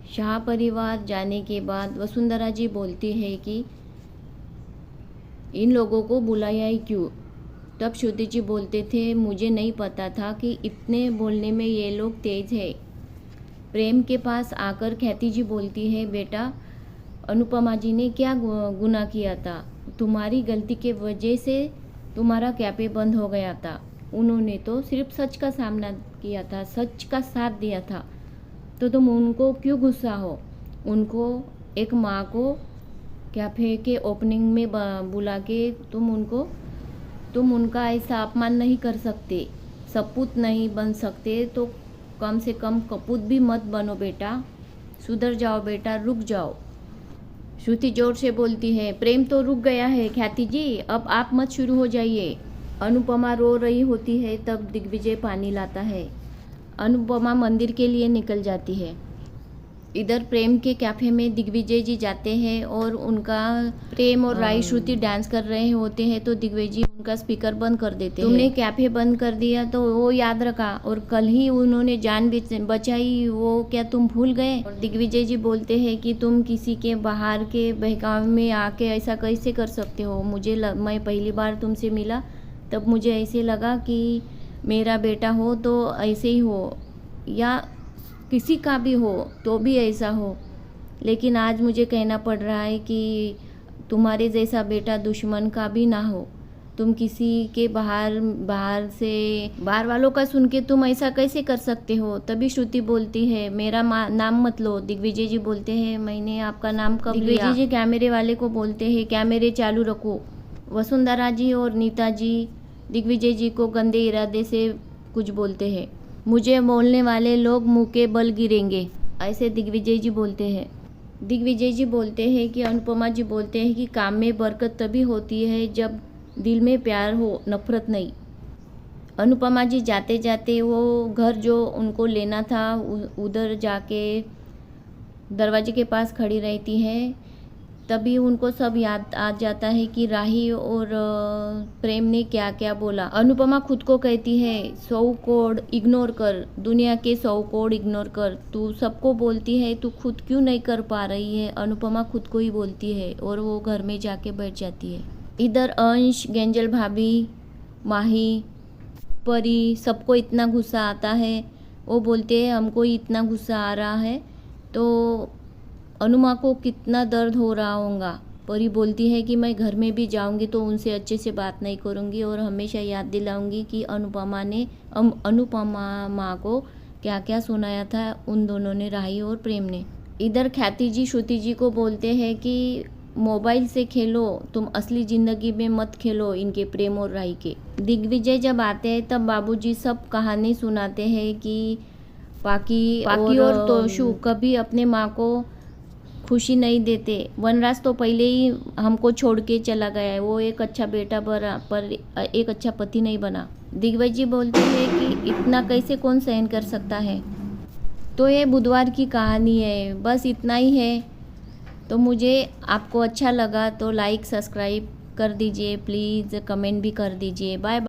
शाह परिवार जाने के बाद वसुंधरा जी बोलती है कि इन लोगों को बुलाया ही क्यों। तब श्रुति जी बोलते थे, मुझे नहीं पता था कि इतने बोलने में ये लोग तेज है। प्रेम के पास आकर ख्याति जी बोलती है, बेटा अनुपमा जी ने क्या गुनाह किया था, तुम्हारी गलती के वजह से तुम्हारा कैफे बंद हो गया था। उन्होंने तो सिर्फ सच का सामना किया था, सच का साथ दिया था, तो तुम उनको क्यों गुस्सा हो। उनको एक माँ को कैफे के ओपनिंग में बुला के तुम उनका ऐसा अपमान नहीं कर सकते। सपूत नहीं बन सकते तो कम से कम कपूत भी मत बनो बेटा, सुधर जाओ बेटा, रुक जाओ। श्रुति जोर से बोलती है, प्रेम तो रुक गया है ख्याति जी, अब आप मत शुरू हो जाइए। अनुपमा रो रही होती है, तब दिग्विजय पानी लाता है। अनुपमा मंदिर के लिए निकल जाती है। इधर प्रेम के कैफे में दिग्विजय जी जाते हैं और उनका प्रेम और राई श्रुति डांस कर रहे होते हैं, तो दिग्विजय जी उनका स्पीकर बंद कर देते हैं। तुमने कैफे बंद कर दिया तो वो याद रखा, और कल ही उन्होंने जान बचाई, वो क्या तुम भूल गए। और दिग्विजय जी बोलते हैं कि तुम किसी के बाहर के बहकावे में आके ऐसा कैसे कर सकते हो। मैं पहली बार तुमसे मिला तब मुझे ऐसे लगा कि मेरा बेटा हो तो ऐसे ही हो, या किसी का भी हो तो भी ऐसा हो, लेकिन आज मुझे कहना पड़ रहा है कि तुम्हारे जैसा बेटा दुश्मन का भी ना हो। तुम किसी के बाहर वालों का सुन के तुम ऐसा कैसे कर सकते हो। तभी श्रुति बोलती है, मेरा नाम मत लो। दिग्विजय जी बोलते हैं, मैंने आपका नाम कब लिया। दिग्विजय जी कैमरे वाले को बोलते हैं, कैमरे चालू रखो। वसुंधरा जी और नीता जी दिग्विजय जी को गंदे इरादे से कुछ बोलते हैं। मुझे बोलने वाले लोग मुंह के बल गिरेंगे, ऐसे दिग्विजय जी बोलते हैं। दिग्विजय जी बोलते हैं कि अनुपमा जी बोलते हैं कि काम में बरकत तभी होती है जब दिल में प्यार हो, नफरत नहीं। अनुपमा जी जाते जाते वो घर जो उनको लेना था उधर जाके दरवाजे के पास खड़ी रहती हैं। तभी उनको सब याद आ जाता है कि राही और प्रेम ने क्या क्या बोला। अनुपमा खुद को कहती है, 100 कोड इग्नोर कर, दुनिया के 100 कोड इग्नोर कर, तू सबको बोलती है, तू खुद क्यों नहीं कर पा रही है। अनुपमा खुद को ही बोलती है और वो घर में जाके बैठ जाती है। इधर अंश, गेंजल भाभी, माही, परी, सबको इतना गुस्सा आता है। वो बोलते हैं, हमको इतना गुस्सा आ रहा है तो अनुमा को कितना दर्द हो रहा होगा। परी बोलती है कि मैं घर में भी जाऊंगी तो उनसे अच्छे से बात नहीं करूंगी और हमेशा याद दिलाऊंगी कि अनुपमा माँ को क्या क्या सुनाया था उन दोनों ने, राही और प्रेम ने। इधर ख्याति जी श्रुति जी को बोलते हैं कि मोबाइल से खेलो, तुम असली ज़िंदगी में मत खेलो इनके प्रेम और राही के। दिग्विजय जब आते हैं तब बाबूजी सब कहानी सुनाते हैं कि पाकी और तोशु कभी अपने माँ को खुशी नहीं देते। वनराज तो पहले ही हमको छोड़ के चला गया है, वो एक अच्छा बेटा बना पर एक अच्छा पति नहीं बना। दिग्विजय जी बोलते हैं कि इतना कैसे कौन सहन कर सकता है। तो ये बुधवार की कहानी है, बस इतना ही है। तो मुझे आपको अच्छा लगा तो लाइक सब्सक्राइब कर दीजिए प्लीज़, कमेंट भी कर दीजिए। Bye bye.